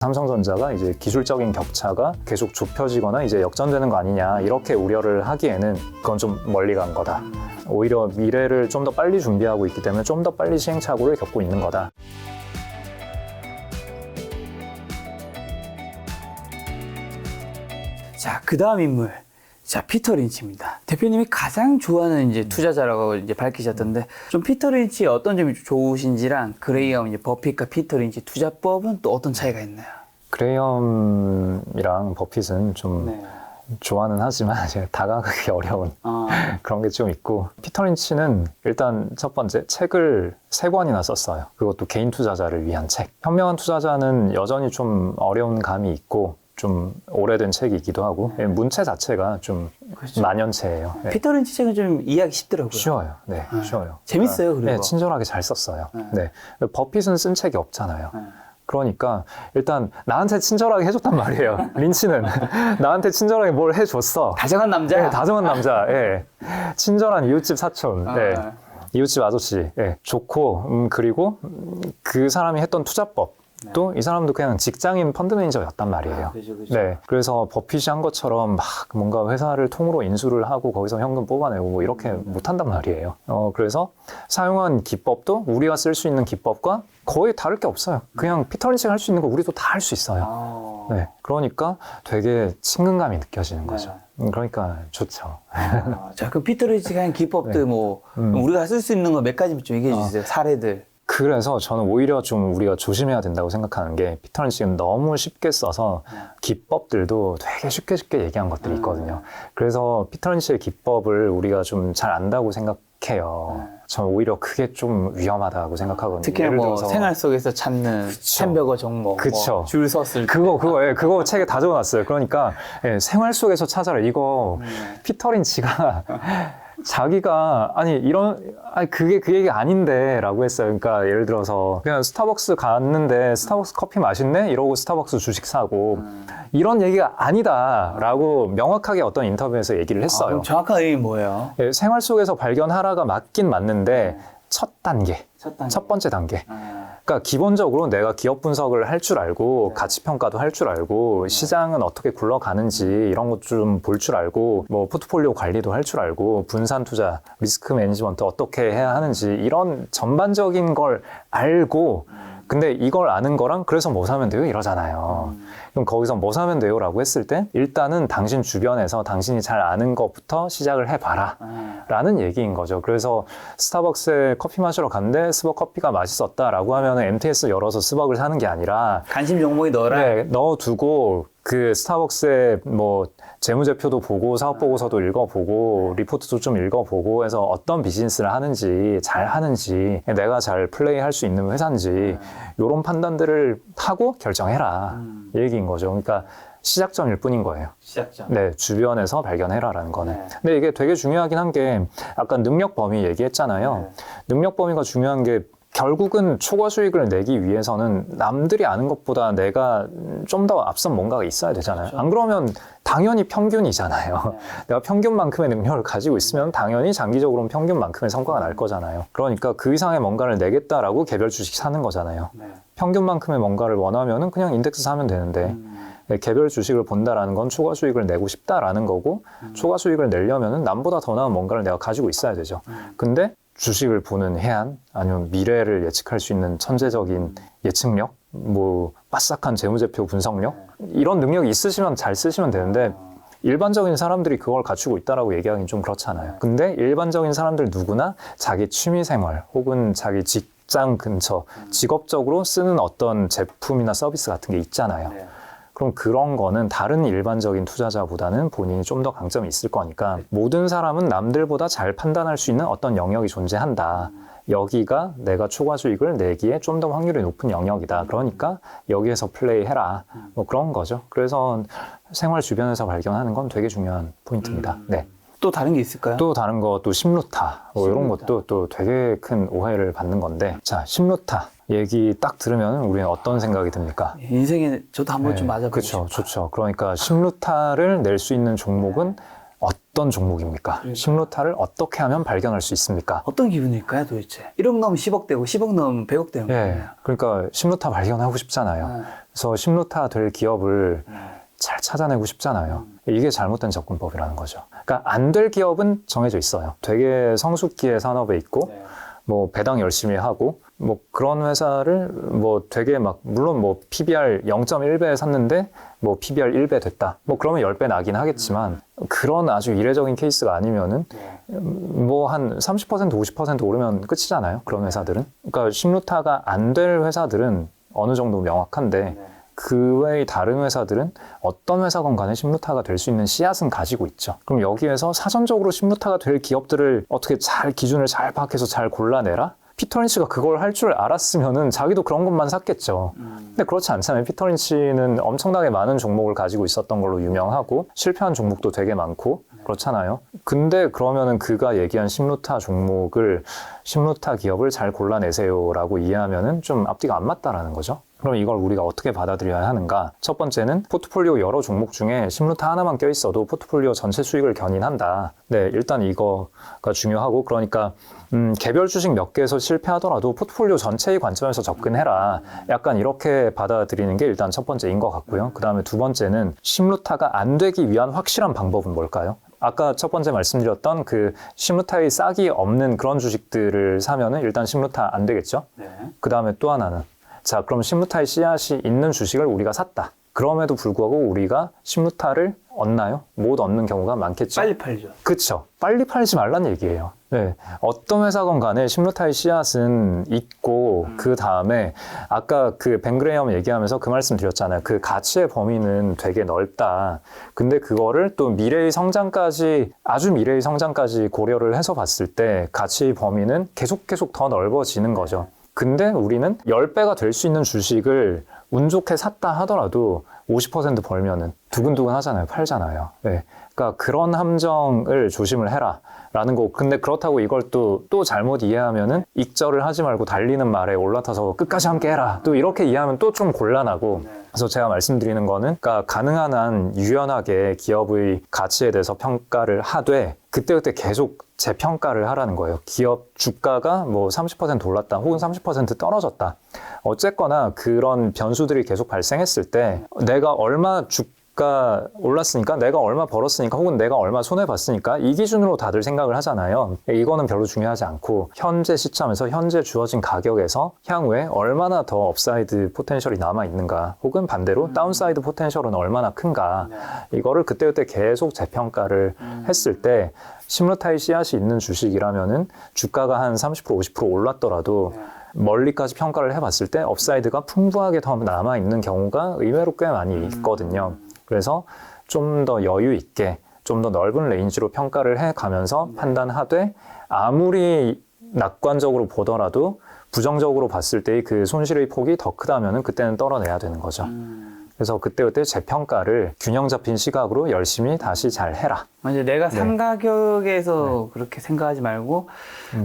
삼성전자가 이제 기술적인 격차가 계속 좁혀지거나 이제 역전되는 거 아니냐 이렇게 우려를 하기에는 그건 좀 멀리 간 거다. 오히려 미래를 좀 더 빨리 준비하고 있기 때문에 좀 더 빨리 시행착오를 겪고 있는 거다. 자, 그 다음 인물. 자, 피터 린치입니다. 대표님이 가장 좋아하는 이제 투자자라고 이제 밝히셨던데, 좀 피터 린치의 어떤 점이 좋으신지랑 그레이엄 이제 버핏과 피터 린치 투자법은 또 어떤 차이가 있나요? 그레이엄이랑 버핏은 좀 좋아는 하지만 다가가기 어려운 그런 게 좀 있고, 피터 린치는 일단 첫 번째 책을 3권이나 썼어요. 그것도 개인 투자자를 위한 책. 현명한 투자자는 여전히 좀 어려운 감이 있고 좀 오래된 책이기도 하고 문체 자체가 좀 그렇죠. 만연체예요. 피터 린치 책은 좀 이해하기 쉽더라고요. 쉬워요. 네, 쉬워요. 재밌어요, 그리고. 네, 친절하게 잘 썼어요. 네. 버핏은 쓴 책이 없잖아요. 그러니까 일단 나한테 친절하게 해줬단 말이에요. 린치는 나한테 친절하게 뭘 해줬어. 다정한 남자. 네, 다정한 남자. 예. 친절한 이웃집 사촌. 예. 이웃집 아저씨. 예. 좋고 그리고 그 사람이 했던 투자법. 또 이 사람도 그냥 직장인 펀드 매니저였단 말이에요. 그죠. 네, 그래서 버핏이 한 것처럼 막 뭔가 회사를 통으로 인수를 하고 거기서 현금 뽑아내고 뭐 이렇게 못한단 말이에요. 그래서 사용한 기법도 우리가 쓸 수 있는 기법과 거의 다를 게 없어요. 그냥 피터 린치가 할 수 있는 거 우리도 다 할 수 있어요. 네, 그러니까 되게 친근감이 느껴지는 거죠. 그러니까 좋죠. 자, 그 피터 린치가 한 기법들 뭐 우리가 쓸 수 있는 거 몇 가지만 좀 얘기해 주세요. 사례들. 그래서 저는 오히려 좀 우리가 조심해야 된다고 생각하는 게, 피터는 지금 너무 쉽게 써서 기법들도 되게 쉽게 얘기한 것들이 있거든요. 그래서 피터 린치의 기법을 우리가 좀 잘 안다고 생각해요. 저는 오히려 그게 좀 위험하다고 생각하거든요. 특히나 뭐 생활 속에서 찾는 햄버거 종목, 뭐 줄 섰을 때. 그거 책에 다 적어놨어요. 그러니까 생활 속에서 찾아라. 이거 피터 린치가 자기가 그게 그 얘기 아닌데 라고 했어요. 그러니까 예를 들어서 그냥 스타벅스 갔는데 스타벅스 커피 맛있네? 이러고 스타벅스 주식 사고 이런 얘기가 아니다 라고 명확하게 어떤 인터뷰에서 얘기를 했어요. 그럼 정확한 의미 뭐예요? 생활 속에서 발견하라가 맞긴 맞는데 첫 번째 단계. 그러니까 기본적으로 내가 기업 분석을 할 줄 알고 가치 평가도 할 줄 알고 시장은 어떻게 굴러가는지 이런 것 좀 볼 줄 알고 뭐 포트폴리오 관리도 할 줄 알고 분산 투자, 리스크 매니지먼트 어떻게 해야 하는지 이런 전반적인 걸 알고, 근데 이걸 아는 거랑 그래서 뭐 사면 돼요? 이러잖아요. 그럼 거기서 뭐 사면 돼요? 라고 했을 때 일단은 당신 주변에서 당신이 잘 아는 것부터 시작을 해봐라 라는 얘기인 거죠. 그래서 스타벅스에 커피 마시러 갔는데 스벅 커피가 맛있었다 라고 하면 MTS 열어서 스벅을 사는 게 아니라 관심 종목이 넣어라. 네, 넣어두고 그 스타벅스에 뭐 재무제표도 보고 사업 보고서도 읽어보고 리포트도 좀 읽어보고 해서 어떤 비즈니스를 하는지 잘 하는지 내가 잘 플레이할 수 있는 회사인지 이런 판단들을 하고 결정해라 이 얘기인 거죠. 그러니까 시작점일 뿐인 거예요. 시작점. 네, 주변에서 발견해라라는 거는. 근데 이게 되게 중요하긴 한 게 아까 능력 범위 얘기했잖아요. 능력 범위가 중요한 게 결국은 초과 수익을 내기 위해서는 남들이 아는 것보다 내가 좀 더 앞선 뭔가가 있어야 되잖아요. 그렇죠. 안 그러면 당연히 평균이잖아요. 내가 평균만큼의 능력을 가지고 있으면 당연히 장기적으로는 평균만큼의 성과가 날 거잖아요. 그러니까 그 이상의 뭔가를 내겠다라고 개별 주식 사는 거잖아요. 평균만큼의 뭔가를 원하면은 그냥 인덱스 사면 되는데 개별 주식을 본다라는 건 초과 수익을 내고 싶다라는 거고, 초과 수익을 내려면은 남보다 더 나은 뭔가를 내가 가지고 있어야 되죠. 근데 주식을 보는 해안, 아니면 미래를 예측할 수 있는 천재적인 예측력, 뭐 빠삭한 재무제표 분석력, 이런 능력이 있으시면 잘 쓰시면 되는데 일반적인 사람들이 그걸 갖추고 있다라고 얘기하기는 좀 그렇잖아요. 근데 일반적인 사람들 누구나 자기 취미생활 혹은 자기 직장 근처 직업적으로 쓰는 어떤 제품이나 서비스 같은 게 있잖아요. 그럼 그런 거는 다른 일반적인 투자자보다는 본인이 좀 더 강점이 있을 거니까 모든 사람은 남들보다 잘 판단할 수 있는 어떤 영역이 존재한다. 여기가 내가 초과 수익을 내기에 좀 더 확률이 높은 영역이다. 그러니까 여기에서 플레이해라. 뭐 그런 거죠. 그래서 생활 주변에서 발견하는 건 되게 중요한 포인트입니다. 네. 또 다른 게 있을까요? 또 다른 거, 또 심루타. 뭐 이런 것도 또 되게 큰 오해를 받는 건데. 자, 심루타. 얘기 딱 들으면 우리는 어떤 생각이 듭니까? 인생에 저도 한번 좀 맞아보고 그렇죠, 좋죠. 그러니까 심루타를 낼 수 있는 종목은 어떤 종목입니까? 심루타를 어떻게 하면 발견할 수 있습니까? 어떤 기분일까요, 도대체? 1억 넣으면 10억 되고 10억 넣으면 100억 되는 거예요. 그러니까 심루타 발견하고 싶잖아요. 그래서 심루타 될 기업을 잘 찾아내고 싶잖아요. 이게 잘못된 접근법이라는 거죠. 그러니까 안 될 기업은 정해져 있어요. 되게 성숙기의 산업에 있고 뭐 배당 열심히 하고 뭐 그런 회사를 뭐 되게 막 물론 뭐 PBR 0.1배에 샀는데 뭐 PBR 1배 됐다. 뭐 그러면 10배 나긴 하겠지만 그런 아주 이례적인 케이스가 아니면은 뭐 한 30% 50% 오르면 끝이잖아요. 그런 회사들은. 그러니까 심루타가 안 될 회사들은 어느 정도 명확한데 그 외의 다른 회사들은 어떤 회사건 간에 심루타가 될 수 있는 씨앗은 가지고 있죠. 그럼 여기에서 사전적으로 심루타가 될 기업들을 어떻게 잘 기준을 잘 파악해서 잘 골라내라? 피터 린치가 그걸 할 줄 알았으면은 자기도 그런 것만 샀겠죠. 근데 그렇지 않잖아요. 피터 린치는 엄청나게 많은 종목을 가지고 있었던 걸로 유명하고 실패한 종목도 되게 많고 그렇잖아요. 근데 그러면은 그가 얘기한 심루타 종목을 심루타 기업을 잘 골라내세요라고 이해하면은 좀 앞뒤가 안 맞다라는 거죠. 그럼 이걸 우리가 어떻게 받아들여야 하는가? 첫 번째는 포트폴리오 여러 종목 중에 심루타 하나만 껴있어도 포트폴리오 전체 수익을 견인한다. 네, 일단 이거가 중요하고 그러니까 개별 주식 몇 개에서 실패하더라도 포트폴리오 전체의 관점에서 접근해라. 약간 이렇게 받아들이는 게 일단 첫 번째인 것 같고요. 그 다음에 두 번째는 심루타가 안 되기 위한 확실한 방법은 뭘까요? 아까 첫 번째 말씀드렸던 그 심루타의 싹이 없는 그런 주식들을 사면은 일단 심루타 안 되겠죠? 그 다음에 또 하나는 자, 그럼 심루타의 씨앗이 있는 주식을 우리가 샀다. 그럼에도 불구하고 우리가 심루타를 얻나요? 못 얻는 경우가 많겠죠. 빨리 팔죠. 그렇죠. 빨리 팔지 말란 얘기예요. 네. 어떤 회사건 간에 심루타의 씨앗은 있고 그 다음에 아까 그 벤그레이엄 얘기하면서 그 말씀 드렸잖아요. 그 가치의 범위는 되게 넓다. 근데 그거를 또 미래의 성장까지 아주 미래의 성장까지 고려를 해서 봤을 때 가치의 범위는 계속 더 넓어지는 거죠. 근데 우리는 10배가 될 수 있는 주식을 운 좋게 샀다 하더라도 50% 벌면은 두근두근 하잖아요. 팔잖아요. 네. 그러니까 그런 함정을 조심을 해라. 라는 거. 근데 그렇다고 이걸 또 잘못 이해하면은 익절을 하지 말고 달리는 말에 올라타서 끝까지 함께 해라. 또 이렇게 이해하면 또 좀 곤란하고. 그래서 제가 말씀드리는 거는 그러니까 가능한 한 유연하게 기업의 가치에 대해서 평가를 하되 그때그때 계속 재평가를 하라는 거예요. 기업 주가가 뭐 30% 올랐다 혹은 30% 떨어졌다. 어쨌거나 그런 변수들이 계속 발생했을 때 내가 얼마 주가 올랐으니까 내가 얼마 벌었으니까 혹은 내가 얼마 손해봤으니까 이 기준으로 다들 생각을 하잖아요. 이거는 별로 중요하지 않고 현재 시점에서 현재 주어진 가격에서 향후에 얼마나 더 업사이드 포텐셜이 남아있는가 혹은 반대로 다운사이드 포텐셜은 얼마나 큰가 이거를 그때그때 계속 재평가를 했을 때 심루타의 씨앗이 있는 주식이라면은 주가가 한 30% 50% 올랐더라도 멀리까지 평가를 해봤을 때 업사이드가 풍부하게 더 남아있는 경우가 의외로 꽤 많이 있거든요. 그래서 좀 더 여유 있게 좀 더 넓은 레인지로 평가를 해가면서 판단하되 아무리 낙관적으로 보더라도 부정적으로 봤을 때의 그 손실의 폭이 더 크다면은 그때는 떨어내야 되는 거죠. 그래서 그때그때 재평가를 균형 잡힌 시각으로 열심히 다시 잘 해라. 맞아요. 내가 산 가격에서 그렇게 생각하지 말고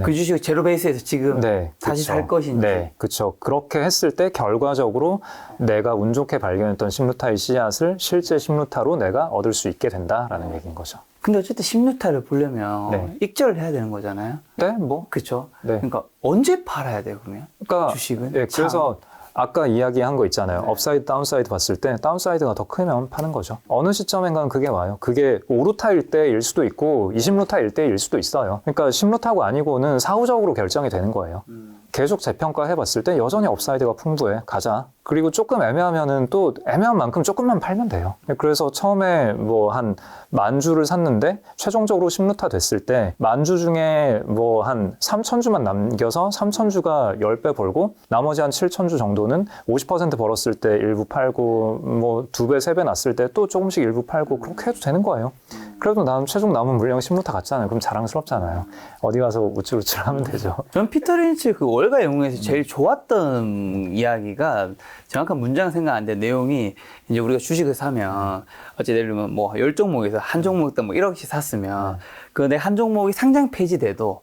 그 주식을 제로 베이스에서 지금 다시 그쵸. 살 것인지. 네, 그렇죠. 그렇게 했을 때 결과적으로 내가 운 좋게 발견했던 심루타의 씨앗을 실제 심루타로 내가 얻을 수 있게 된다라는 얘기인 거죠. 근데 어쨌든 심루타를 보려면 익절을 해야 되는 거잖아요. 네, 뭐. 그렇죠. 네. 그러니까 언제 팔아야 돼요, 그러면? 그러니까 주식은? 네, 그래서 아까 이야기한 거 있잖아요. 업사이드, 다운사이드 봤을 때 다운사이드가 더 크면 파는 거죠. 어느 시점인가는 그게 와요. 그게 5루타일 때일 수도 있고 20루타일 때일 수도 있어요. 그러니까 10루타가 아니고는 사후적으로 결정이 되는 거예요. 계속 재평가 해봤을 때 여전히 업사이드가 풍부해. 가자. 그리고 조금 애매하면은 또 애매한 만큼 조금만 팔면 돼요. 그래서 처음에 뭐 한 10,000주를 샀는데 최종적으로 10루타 됐을 때 10,000주 중에 뭐 한 3,000주만 남겨서 3,000주가 10배 벌고 나머지 한 7,000주 정도는 50% 벌었을 때 일부 팔고 뭐 2배, 3배 났을 때 또 조금씩 일부 팔고 그렇게 해도 되는 거예요. 그래도 나는 최종 남은 물량 10루타 갔잖아요. 그럼 자랑스럽잖아요. 어디 가서 우쭐우쭐 하면 되죠. 전 피터 린치 그 월가 영웅에서 제일 좋았던 이야기가 정확한 문장 생각 안 돼. 내용이 이제 우리가 주식을 사면 어찌 예를 들면 뭐 10종목에서 한 종목당 뭐 1억씩 샀으면 그 내 한 종목이 상장 폐지돼도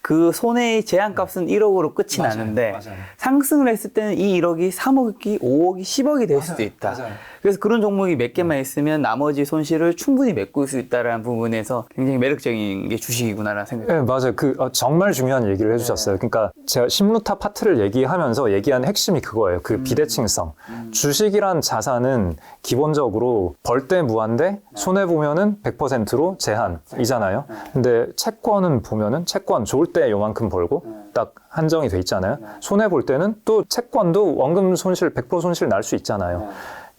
그 손해의 제한값은 1억으로 끝이 나는데 상승을 했을 때는 이 1억이 3억이, 5억이, 10억이 될 수도 있다. 그래서 그런 종목이 몇 개만 있으면 나머지 손실을 충분히 메꿀 수 있다는 부분에서 굉장히 매력적인 게 주식이구나라는 생각이 네, 맞아요. 정말 중요한 얘기를 해주셨어요. 그러니까 제가 신루타 파트를 얘기하면서 얘기한 핵심이 그거예요. 그 비대칭성. 주식이란 자산은 기본적으로 벌 때 무한대, 손해보면은 100%로 제한이잖아요. 근데 채권은 보면은 채권 좋을 때 요만큼 벌고 딱 한정이 돼 있잖아요. 손해볼 때는 또 채권도 원금 손실, 100% 손실 날 수 있잖아요.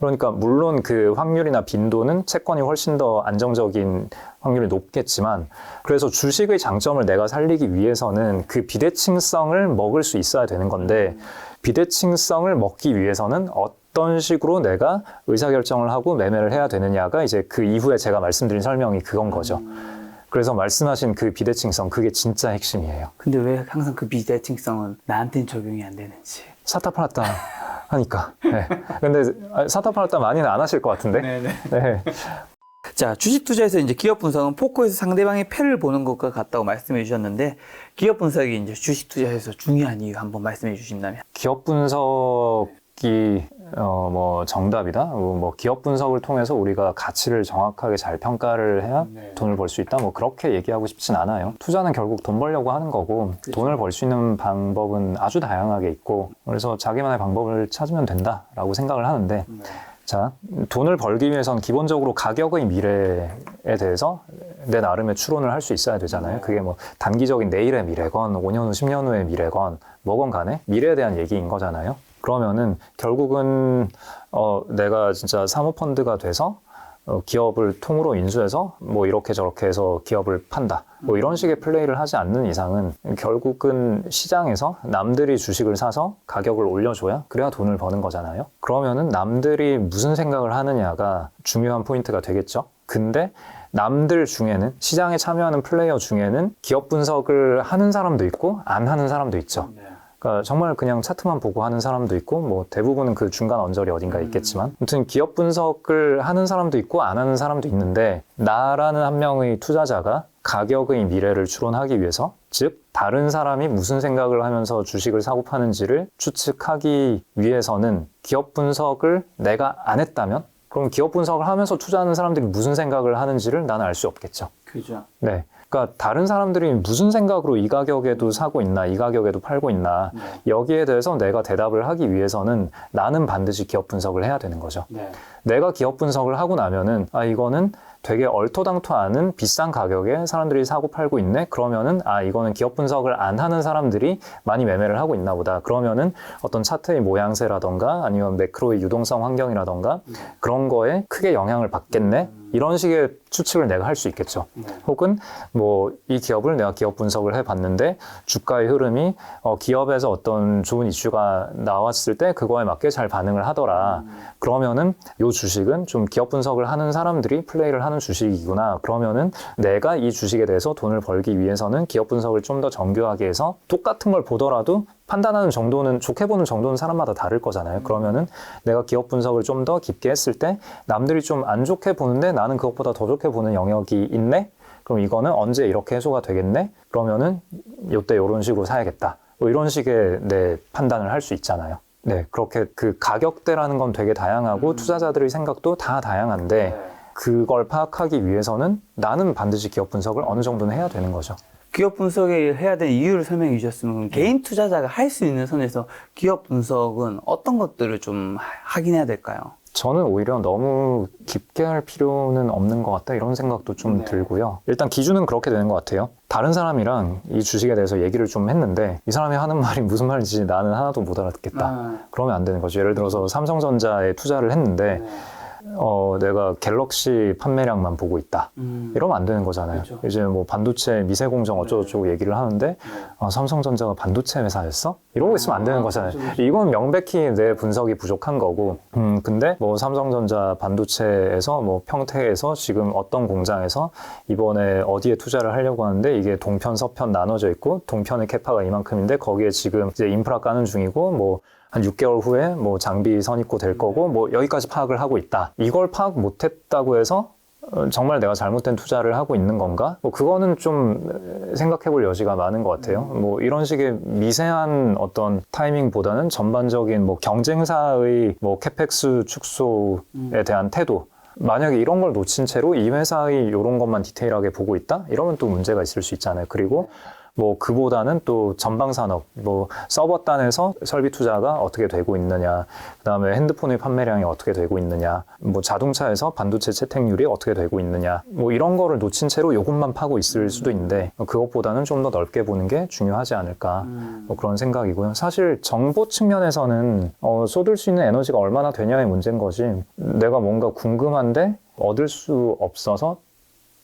그러니까 물론 그 확률이나 빈도는 채권이 훨씬 더 안정적인 확률이 높겠지만 그래서 주식의 장점을 내가 살리기 위해서는 그 비대칭성을 먹을 수 있어야 되는 건데 비대칭성을 먹기 위해서는 어떤 식으로 내가 의사결정을 하고 매매를 해야 되느냐가 이제 그 이후에 제가 말씀드린 설명이 그건 거죠. 그래서 말씀하신 그 비대칭성, 그게 진짜 핵심이에요. 근데 왜 항상 그 비대칭성은 나한테는 적용이 안 되는지. 샀다 팔았다 하니까. 네. 근데 샀다 팔았다 많이는 안 하실 것 같은데. 네네. 네. 자, 주식 투자에서 이제 기업 분석은 포커에서 상대방의 패를 보는 것과 같다고 말씀해 주셨는데 기업 분석이 이제 주식 투자에서 중요한 이유 한번 말씀해 주신다면. 기업 분석이 뭐 정답이다. 뭐 기업 분석을 통해서 우리가 가치를 정확하게 잘 평가를 해야 돈을 벌 수 있다. 뭐 그렇게 얘기하고 싶진 않아요. 투자는 결국 돈 벌려고 하는 거고 돈을 벌 수 있는 방법은 아주 다양하게 있고 그래서 자기만의 방법을 찾으면 된다라고 생각을 하는데 자, 돈을 벌기 위해서는 기본적으로 가격의 미래에 대해서 내 나름의 추론을 할 수 있어야 되잖아요. 그게 뭐 단기적인 내일의 미래건 5년 후, 10년 후의 미래건 뭐건 간에 미래에 대한 얘기인 거잖아요. 그러면은 결국은 내가 진짜 사모펀드가 돼서 기업을 통으로 인수해서 뭐 이렇게 저렇게 해서 기업을 판다. 뭐 이런 식의 플레이를 하지 않는 이상은 결국은 시장에서 남들이 주식을 사서 가격을 올려줘야 그래야 돈을 버는 거잖아요. 그러면은 남들이 무슨 생각을 하느냐가 중요한 포인트가 되겠죠. 근데 남들 중에는 시장에 참여하는 플레이어 중에는 기업 분석을 하는 사람도 있고 안 하는 사람도 있죠. 그러니까 정말 그냥 차트만 보고 하는 사람도 있고 뭐 대부분은 그 중간 언저리 어딘가 있겠지만 아무튼 기업 분석을 하는 사람도 있고 안 하는 사람도 있는데 나라는 한 명의 투자자가 가격의 미래를 추론하기 위해서 즉 다른 사람이 무슨 생각을 하면서 주식을 사고 파는지를 추측하기 위해서는 기업 분석을 내가 안 했다면 그럼 기업 분석을 하면서 투자하는 사람들이 무슨 생각을 하는지를 나는 알 수 없겠죠. 그죠. 네. 그러니까 다른 사람들이 무슨 생각으로 이 가격에도 사고 있나 이 가격에도 팔고 있나 여기에 대해서 내가 대답을 하기 위해서는 나는 반드시 기업 분석을 해야 되는 거죠. 내가 기업 분석을 하고 나면은 이거는 되게 얼토당토않은 비싼 가격에 사람들이 사고 팔고 있네. 그러면은 이거는 기업 분석을 안 하는 사람들이 많이 매매를 하고 있나 보다. 그러면은 어떤 차트의 모양새라던가 아니면 매크로의 유동성 환경이라던가 그런 거에 크게 영향을 받겠네. 이런 식의 추측을 내가 할 수 있겠죠. 혹은 뭐 이 기업을 내가 기업 분석을 해봤는데 주가의 흐름이 기업에서 어떤 좋은 이슈가 나왔을 때 그거에 맞게 잘 반응을 하더라. 그러면은 이 주식은 좀 기업 분석을 하는 사람들이 플레이를 하는 주식이구나. 그러면은 내가 이 주식에 대해서 돈을 벌기 위해서는 기업 분석을 좀 더 정교하게 해서 똑같은 걸 보더라도 판단하는 정도는 좋게 보는 정도는 사람마다 다를 거잖아요. 그러면은 내가 기업 분석을 좀 더 깊게 했을 때 남들이 좀 안 좋게 보는데 나는 그것보다 더 좋게 보는 영역이 있네? 그럼 이거는 언제 이렇게 해소가 되겠네? 그러면은 이때 이런 식으로 사야겠다. 뭐 이런 식의 내 판단을 할 수 있잖아요. 네, 그렇게 그 가격대라는 건 되게 다양하고 투자자들의 생각도 다 다양한데 그걸 파악하기 위해서는 나는 반드시 기업 분석을 어느 정도는 해야 되는 거죠. 기업 분석을 해야 되는 이유를 설명해 주셨으면 개인 투자자가 할 수 있는 선에서 기업 분석은 어떤 것들을 좀 하긴 해야 될까요? 저는 오히려 너무 깊게 할 필요는 없는 것 같다 이런 생각도 좀 들고요. 일단 기준은 그렇게 되는 것 같아요. 다른 사람이랑 이 주식에 대해서 얘기를 좀 했는데 이 사람이 하는 말이 무슨 말인지 나는 하나도 못 알아듣겠다. 그러면 안 되는 거죠. 예를 들어서 삼성전자에 투자를 했는데 내가 갤럭시 판매량만 보고 있다. 이러면 안 되는 거잖아요. 그렇죠. 이제 뭐 반도체 미세공정 어쩌고저쩌고 얘기를 하는데 삼성전자가 반도체 회사였어? 이러고 있으면 안 되는 거잖아요. 그렇죠. 이건 명백히 내 분석이 부족한 거고 근데 뭐 삼성전자 반도체에서 뭐 평택에서 지금 어떤 공장에서 이번에 어디에 투자를 하려고 하는데 이게 동편, 서편 나눠져 있고 동편의 캐파가 이만큼인데 거기에 지금 이제 인프라 까는 중이고 뭐 한 6개월 후에 뭐 장비 선입고 될 거고 뭐 여기까지 파악을 하고 있다. 이걸 파악 못했다고 해서 정말 내가 잘못된 투자를 하고 있는 건가? 뭐 그거는 좀 생각해 볼 여지가 많은 것 같아요. 뭐 이런 식의 미세한 어떤 타이밍보다는 전반적인 뭐 경쟁사의 뭐 캐펙스 축소에 대한 태도, 만약에 이런 걸 놓친 채로 이 회사의 이런 것만 디테일하게 보고 있다? 이러면 또 문제가 있을 수 있잖아요. 그리고 뭐 그보다는 또 전방 산업, 뭐 서버단에서 설비 투자가 어떻게 되고 있느냐, 그다음에 핸드폰의 판매량이 어떻게 되고 있느냐, 뭐 자동차에서 반도체 채택률이 어떻게 되고 있느냐, 뭐 이런 거를 놓친 채로 이것만 파고 있을 수도 있는데 그것보다는 좀 더 넓게 보는 게 중요하지 않을까, 뭐 그런 생각이고요. 사실 정보 측면에서는 쏟을 수 있는 에너지가 얼마나 되냐의 문제인 거지, 내가 뭔가 궁금한데 얻을 수 없어서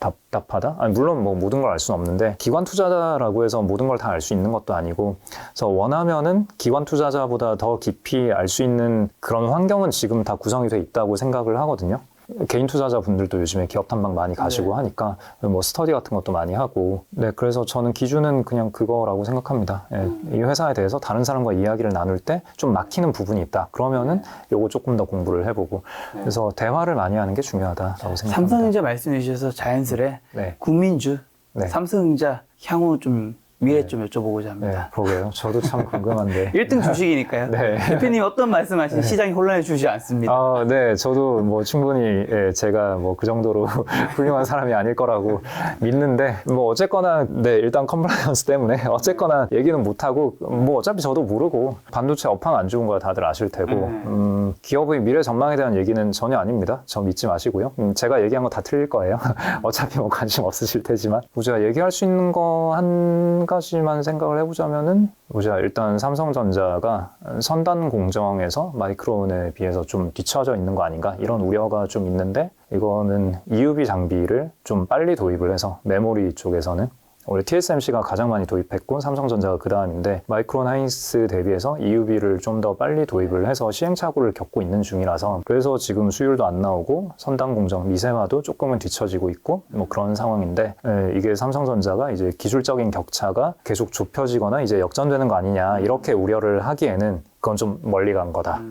답답하다? 아니, 물론 뭐 모든 걸 알 수는 없는데 기관 투자자라고 해서 모든 걸 다 알 수 있는 것도 아니고, 그래서 원하면은 기관 투자자보다 더 깊이 알 수 있는 그런 환경은 지금 다 구성이 돼 있다고 생각을 하거든요. 개인 투자자분들도 요즘에 기업 탐방 많이 가시고 하니까 뭐 스터디 같은 것도 많이 하고, 네, 그래서 저는 기준은 그냥 그거라고 생각합니다. 예, 이 회사에 대해서 다른 사람과 이야기를 나눌 때 좀 막히는 부분이 있다. 그러면은 요거 조금 더 공부를 해보고, 그래서 대화를 많이 하는 게 중요하다라고 생각합니다. 삼성전자 말씀해 주셔서 자연스레 네. 국민주, 네. 삼성전자 향후 좀 미래 좀 여쭤보고자 네, 합니다. 그러게요. 저도 참 궁금한데. 1등 주식이니까요. 네. 대표님 어떤 말씀하시는 시장이 혼란해 주지 않습니다. 네, 저도 뭐 충분히, 예, 제가 뭐 그 정도로 훌륭한 사람이 아닐 거라고 믿는데, 뭐 어쨌거나, 네, 일단 컴플라이언스 때문에 어쨌거나 얘기는 못하고, 뭐 어차피 저도 모르고, 반도체 업황 안 좋은 거 다들 아실 테고, 기업의 미래 전망에 대한 얘기는 전혀 아닙니다. 저 믿지 마시고요. 제가 얘기한 거 다 틀릴 거예요. 어차피 뭐 관심 없으실 테지만. 제가 얘기할 수 있는 거 한 가지만 생각을 해보자면은, 일단 삼성전자가 선단 공정에서 마이크론에 비해서 좀 뒤처져 있는 거 아닌가, 이런 우려가 좀 있는데, 이거는 EUV 장비를 좀 빨리 도입을 해서 메모리 쪽에서는 원래 TSMC가 가장 많이 도입했고 삼성전자가 그 다음인데, 마이크론 하이닉스 대비해서 EUV를 좀 더 빨리 도입을 해서 시행착오를 겪고 있는 중이라서, 그래서 지금 수율도 안 나오고 선단 공정 미세화도 조금은 뒤처지고 있고 뭐 그런 상황인데, 이게 삼성전자가 이제 기술적인 격차가 계속 좁혀지거나 이제 역전되는 거 아니냐, 이렇게 우려를 하기에는 그건 좀 멀리 간 거다.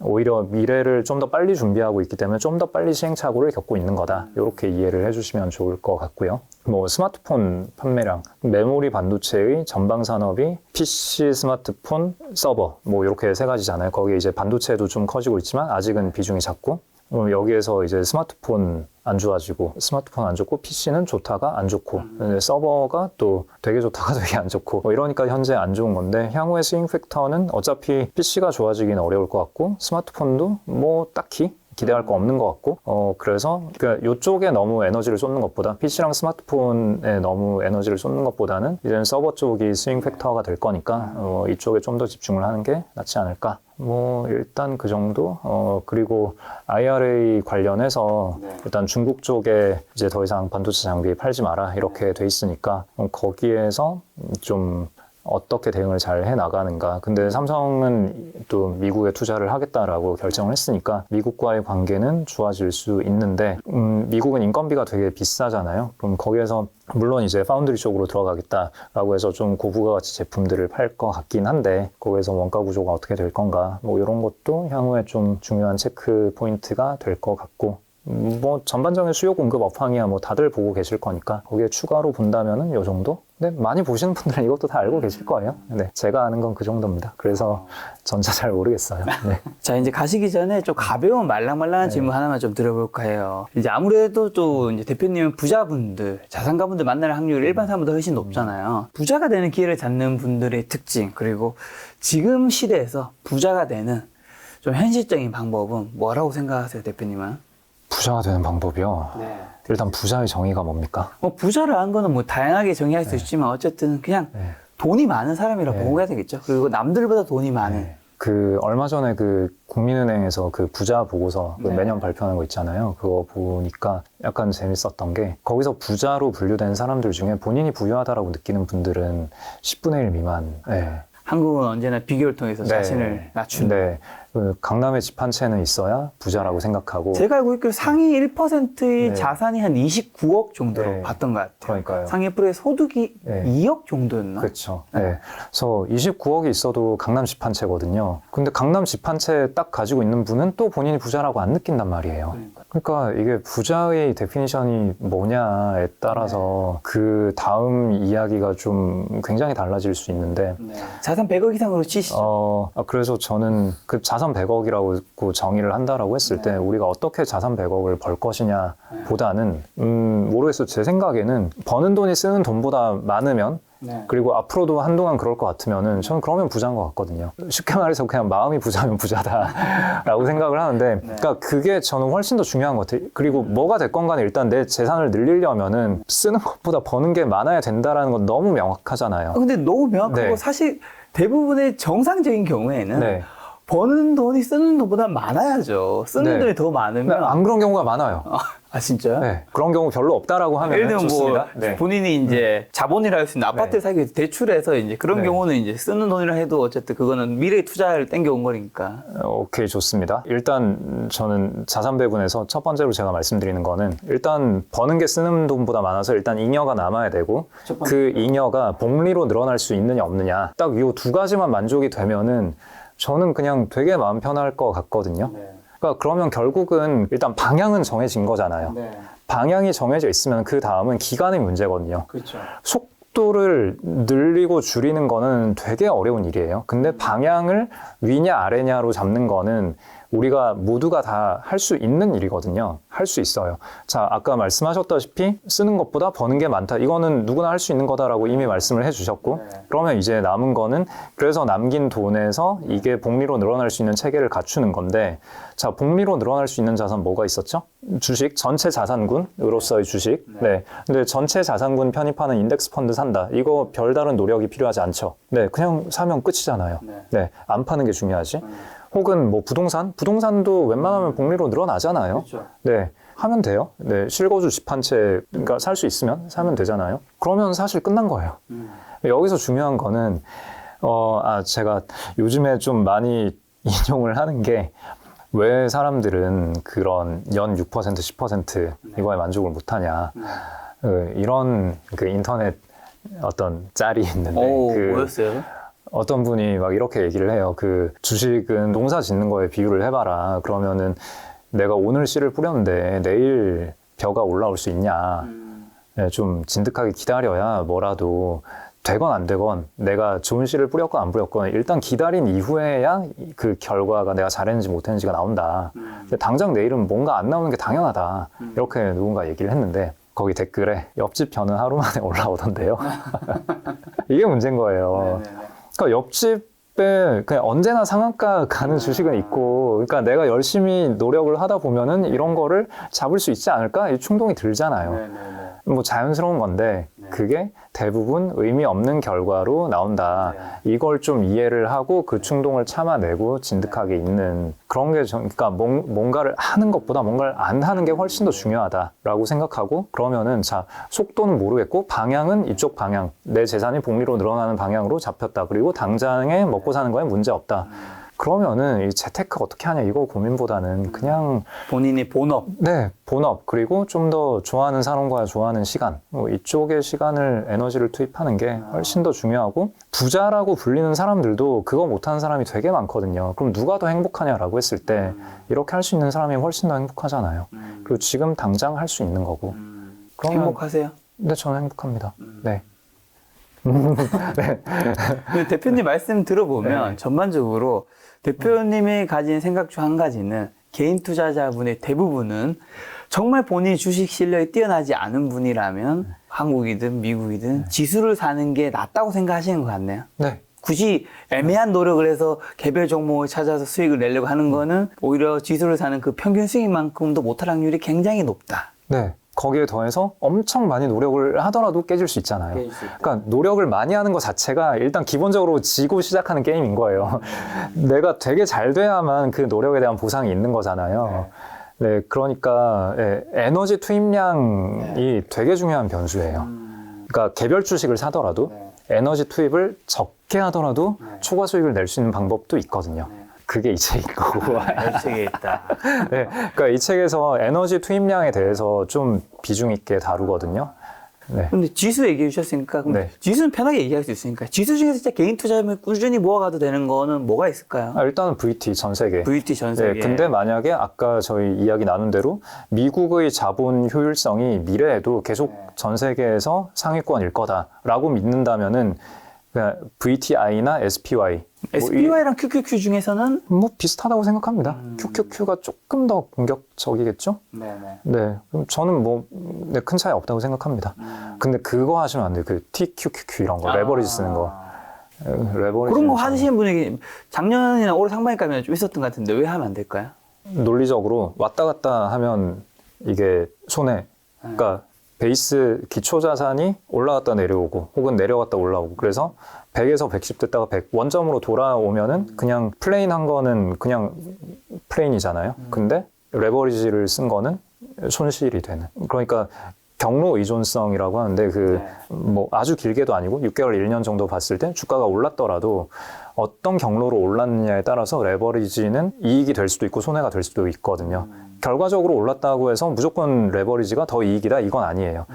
오히려 미래를 좀 더 빨리 준비하고 있기 때문에 좀 더 빨리 시행착오를 겪고 있는 거다. 이렇게 이해를 해주시면 좋을 것 같고요. 뭐 스마트폰 판매량, 메모리 반도체의 전방 산업이 PC, 스마트폰, 서버, 뭐 이렇게 세 가지잖아요. 거기에 이제 반도체도 좀 커지고 있지만 아직은 비중이 작고, 여기에서 이제 스마트폰 안 좋아지고, 스마트폰 안 좋고, PC는 좋다가 안 좋고, 서버가 또 되게 좋다가 되게 안 좋고, 뭐 이러니까 현재 안 좋은 건데, 향후의 스윙 팩터는 어차피 PC가 좋아지기는 어려울 것 같고, 스마트폰도 뭐 딱히 기대할 거 없는 것 같고, 그래서 이쪽에 너무 에너지를 쏟는 것보다, PC랑 스마트폰에 너무 에너지를 쏟는 것보다는 이제는 서버 쪽이 스윙 팩터가 될 거니까 이쪽에 좀 더 집중을 하는 게 낫지 않을까. 뭐 일단 그 정도. 그리고 IRA 관련해서 일단 중국 쪽에 이제 더 이상 반도체 장비 팔지 마라 이렇게 돼 있으니까 거기에서 좀 어떻게 대응을 잘 해나가는가. 근데 삼성은 또 미국에 투자를 하겠다라고 결정을 했으니까 미국과의 관계는 좋아질 수 있는데, 미국은 인건비가 되게 비싸잖아요. 그럼 거기에서 물론 이제 파운드리 쪽으로 들어가겠다라고 해서 좀 고부가가치 제품들을 팔 것 같긴 한데, 거기에서 원가 구조가 어떻게 될 건가, 뭐 이런 것도 향후에 좀 중요한 체크 포인트가 될 것 같고, 뭐 전반적인 수요 공급 업황이야 뭐 다들 보고 계실 거니까 거기에 추가로 본다면은 요 정도? 근데 많이 보시는 분들은 이것도 다 알고 계실 거예요. 네, 제가 아는 건 그 정도입니다. 그래서 전자 잘 모르겠어요. 네. 자, 이제 가시기 전에 좀 가벼운 말랑말랑한 질문 하나만 좀 드려볼까 해요. 이제 아무래도 또 이제 대표님은 부자분들, 자산가분들 만날 확률이 일반 사람보다 훨씬 높잖아요. 부자가 되는 기회를 잡는 분들의 특징, 그리고 지금 시대에서 부자가 되는 좀 현실적인 방법은 뭐라고 생각하세요, 대표님은? 부자가 되는 방법이요? 네. 일단 부자의 정의가 뭡니까? 뭐 부자라는 거는 뭐 다양하게 정의할 수 있지만 어쨌든 그냥 돈이 많은 사람이라고 보고 해야 되겠죠. 그리고 남들보다 돈이 많은. 얼마 전에 국민은행에서 부자 보고서 매년 발표하는 거 있잖아요. 그거 보니까 약간 재밌었던 게, 거기서 부자로 분류된 사람들 중에 본인이 부유하다라고 느끼는 분들은 10분의 1 미만. 한국은 언제나 비교를 통해서 자신을 낮춘다. 네. 강남에 집 한 채는 있어야 부자라고 생각하고. 제가 알고 있기로 상위 1%의 자산이 한 29억 정도로 봤던 것 같아요. 그러니까요. 상위 1%의 소득이 2억 정도였나? 그렇죠. 네. 그래서 29억이 있어도 강남 집 한 채거든요. 근데 강남 집 한 채 딱 가지고 있는 분은 또 본인이 부자라고 안 느낀단 말이에요. 그러니까 이게 부자의 데피니션이 뭐냐에 따라서 그 다음 이야기가 좀 굉장히 달라질 수 있는데 자산 100억 이상으로 치시죠. 그래서 저는 그 자산 100억이라고 정의를 한다라고 했을 때 우리가 어떻게 자산 100억을 벌 것이냐 보다는 모르겠어요. 제 생각에는 버는 돈이 쓰는 돈보다 많으면 그리고 앞으로도 한동안 그럴 것 같으면은 저는 그러면 부자인 것 같거든요. 쉽게 말해서 그냥 마음이 부자면 부자다라고 생각을 하는데, 그러니까 그게 저는 훨씬 더 중요한 것 같아요. 그리고 뭐가 됐건 간에 일단 내 재산을 늘리려면은 쓰는 것보다 버는 게 많아야 된다라는 건 너무 명확하잖아요. 근데 너무 명확하고 네. 사실 대부분의 정상적인 경우에는 네. 버는 돈이 쓰는 돈보다 많아야죠. 쓰는 네. 돈이 더 많으면. 안 그런 경우가 많아요. 아 진짜요? 네. 그런 경우 별로 없다라고 하면 예를 들면 좋습니다. 뭐 네. 본인이 이제 자본이라 할 수 있는 아파트를 네. 사기 위해서 대출해서 이제 그런 네. 경우는 이제 쓰는 돈이라 해도 어쨌든 그거는 미래 투자를 땡겨온 거니까. 오케이, 좋습니다. 일단 저는 자산 배분에서 첫 번째로 제가 말씀드리는 거는 일단 버는 게 쓰는 돈보다 많아서 일단 잉여가 남아야 되고 그 잉여가 복리로 늘어날 수 있느냐 없느냐 딱 이 두 가지만 만족이 되면은 저는 그냥 되게 마음 편할 것 같거든요. 그러니까 그러면 결국은 일단 방향은 정해진 거잖아요. 방향이 정해져 있으면 그 다음은 기간의 문제거든요. 그렇죠. 속도를 늘리고 줄이는 거는 되게 어려운 일이에요. 근데 방향을 위냐 아래냐로 잡는 거는 우리가 모두가 다 할 수 있는 일이거든요. 할 수 있어요. 자, 아까 말씀하셨다시피 쓰는 것보다 버는 게 많다. 이거는 누구나 할 수 있는 거다라고 이미 말씀을 해주셨고, 그러면 이제 남은 거는 그래서 남긴 돈에서 이게 복리로 늘어날 수 있는 체계를 갖추는 건데, 자, 복리로 늘어날 수 있는 자산 뭐가 있었죠? 주식, 전체 자산군으로서의 주식. 네. 근데 전체 자산군 편입하는 인덱스 펀드 산다. 이거 별다른 노력이 필요하지 않죠. 네. 그냥 사면 끝이잖아요. 네. 안 파는 게 중요하지. 혹은 뭐 부동산도 웬만하면 복리로 늘어나잖아요. 그렇죠. 네. 하면 돼요. 네. 실거주 집 한 채, 그러니까 살 수 있으면 사면 되잖아요. 그러면 사실 끝난 거예요. 여기서 중요한 거는, 제가 요즘에 좀 많이 인용을 하는 게, 왜 사람들은 그런 연 6%, 10% 이거에 만족을 못하냐. 이런 그 인터넷 어떤 짤이 있는데. 뭐였어요? 어떤 분이 막 이렇게 얘기를 해요. 그 주식은 농사 짓는 거에 비유를 해봐라. 그러면은 내가 오늘 씨를 뿌렸는데 내일 벼가 올라올 수 있냐. 네, 좀 진득하게 기다려야 뭐라도 되건 안 되건 내가 좋은 씨를 뿌렸건 안 뿌렸건 일단 기다린 이후에야 그 결과가 내가 잘했는지 못했는지가 나온다. 근데 당장 내일은 뭔가 안 나오는 게 당연하다. 이렇게 누군가 얘기를 했는데 거기 댓글에 옆집 벼는 하루 만에 올라오던데요. 이게 문제인 거예요. 그러니까 옆집에 그냥 언제나 상한가 가는 주식은 있고, 그러니까 내가 열심히 노력을 하다 보면은 이런 거를 잡을 수 있지 않을까? 이 충동이 들잖아요. 뭐 자연스러운 건데 그게 대부분 의미 없는 결과로 나온다. 이걸 좀 이해를 하고 그 충동을 참아내고 진득하게 있는 그런 게 그러니까 뭔가를 하는 것보다 뭔가를 안 하는 게 훨씬 더 중요하다라고 생각하고, 그러면은 자, 속도는 모르겠고 방향은 이쪽 방향, 내 재산이 복리로 늘어나는 방향으로 잡혔다. 그리고 당장에 먹고 사는 거에 문제 없다. 그러면은 이 재테크 어떻게 하냐 이거 고민보다는 그냥 본인의 본업. 네, 본업 그리고 좀 더 좋아하는 사람과 좋아하는 시간 이쪽에 시간을 에너지를 투입하는 게 훨씬 더 중요하고, 부자라고 불리는 사람들도 그거 못하는 사람이 되게 많거든요. 그럼 누가 더 행복하냐라고 했을 때 이렇게 할 수 있는 사람이 훨씬 더 행복하잖아요. 그리고 지금 당장 할 수 있는 거고. 그러면 행복하세요? 네, 저는 행복합니다. 네. 그 대표님 말씀 들어보면 전반적으로 대표님이 가진 생각 중 한 가지는 개인 투자자분의 대부분은 정말 본인 주식 실력이 뛰어나지 않은 분이라면 한국이든 미국이든 지수를 사는 게 낫다고 생각하시는 것 같네요. 네. 굳이 애매한 노력을 해서 개별 종목을 찾아서 수익을 내려고 하는 거는 오히려 지수를 사는 그 평균 수익만큼도 못할 확률이 굉장히 높다. 네. 거기에 더해서 엄청 많이 노력을 하더라도 깨질 수 있잖아요. 그러니까 노력을 많이 하는 것 자체가 일단 기본적으로 지고 시작하는 게임인 거예요. 내가 되게 잘 돼야만 그 노력에 대한 보상이 있는 거잖아요. 네, 그러니까 에너지 투입량이 되게 중요한 변수예요. 그러니까 개별 주식을 사더라도 에너지 투입을 적게 하더라도 초과 수익을 낼 수 있는 방법도 있거든요. 그게 이 책인 거고. 이 책에 있다. 네, 그러니까 이 책에서 에너지 투입량에 대해서 좀 비중 있게 다루거든요. 네. 근데 지수 얘기해 주셨으니까 그럼 네. 지수는 편하게 얘기할 수 있으니까 지수 중에서 진짜 개인 투자하면 꾸준히 모아가도 되는 거는 뭐가 있을까요? 일단은 VT 전 세계. VT 전 세계. 네, 근데 만약에 아까 저희 이야기 나눈 대로 미국의 자본 효율성이 미래에도 계속 전 세계에서 상위권일 거다라고 믿는다면은 그냥 VTI나 SPY SPY랑 QQQ 중에서는 뭐 비슷하다고 생각합니다. QQQ가 조금 더 공격적이겠죠? 네네. 네, 그럼 저는 뭐 큰 차이 없다고 생각합니다. 근데 그거 하시면 안 돼요. 그 TQQQ 이런 거, 레버리지 쓰는 거. 레버리지 그런 거 하시는 분이 작년이나 올해 상반기까지는 좀 있었던 것 같은데 왜 하면 안 될까요? 논리적으로 왔다 갔다 하면 이게 손해. 그러니까 베이스 기초 자산이 올라갔다 내려오고 혹은 내려갔다 올라오고 그래서 100에서 110 됐다가 100 원점으로 돌아오면은 그냥 플레인한 거는 그냥 플레인이잖아요. 근데 레버리지를 쓴 거는 손실이 되는. 그러니까 경로 의존성이라고 하는데 그 뭐 아주 길게도 아니고 6개월, 1년 정도 봤을 때 주가가 올랐더라도 어떤 경로로 올랐느냐에 따라서 레버리지는 이익이 될 수도 있고 손해가 될 수도 있거든요. 결과적으로 올랐다고 해서 무조건 레버리지가 더 이익이다 이건 아니에요.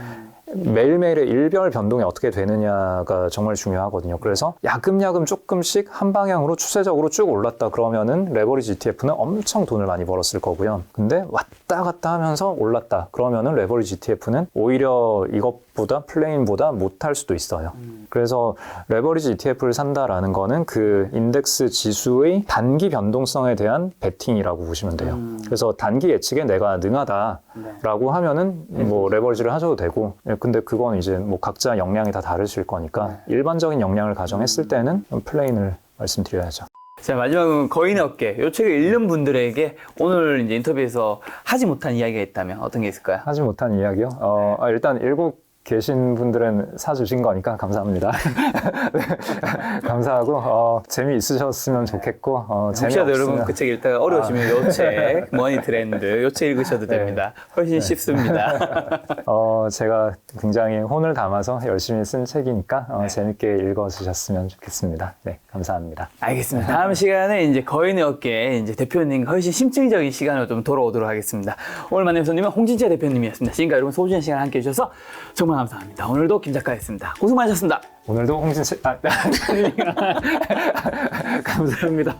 매일매일의 일별 변동이 어떻게 되느냐가 정말 중요하거든요. 그래서 야금야금 조금씩 한 방향으로 추세적으로 쭉 올랐다 그러면은 레버리지 ETF는 엄청 돈을 많이 벌었을 거고요. 근데 왔다 갔다 하면서 올랐다 그러면은 레버리지 ETF는 오히려 이것보다 플레인보다 못할 수도 있어요. 그래서 레버리지 ETF를 산다라는 거는 그 인덱스 지수의 단기 변동성에 대한 베팅이라고 보시면 돼요. 그래서 단기 예측에 내가 능하다라고 하면은 뭐 레버리지를 하셔도 되고 근데 그건 이제 뭐 각자 역량이 다 다르실 거니까 일반적인 역량을 가정했을 때는 플레인을 말씀드려야죠. 자, 마지막은 거인의 어깨. 요 책을 읽는 분들에게 오늘 이제 인터뷰에서 하지 못한 이야기가 있다면 어떤 게 있을까요? 하지 못한 이야기요? 일단 읽고 계신 분들은 사주신 거니까 감사합니다. 네, 감사하고 재미있으셨으면 좋겠고 혹시라도 재미없으면 여러분 그 책 읽다가 어려우시면 요 책 머니 트렌드 요 책 읽으셔도 됩니다. 훨씬 쉽습니다. 제가 굉장히 혼을 담아서 열심히 쓴 책이니까 재밌게 읽어주셨으면 좋겠습니다. 네, 감사합니다. 알겠습니다. 다음 시간에 이제 거인의 어깨 이제 대표님 훨씬 심층적인 시간으로 좀 돌아오도록 하겠습니다. 오늘 만난 손님은 홍진채 대표님이었습니다. 지금까지 여러분 소중한 시간 함께 해주셔서 정말 감사합니다. 오늘도 김 작가였습니다. 고생 많으셨습니다. 오늘도 홍진채 감사합니다.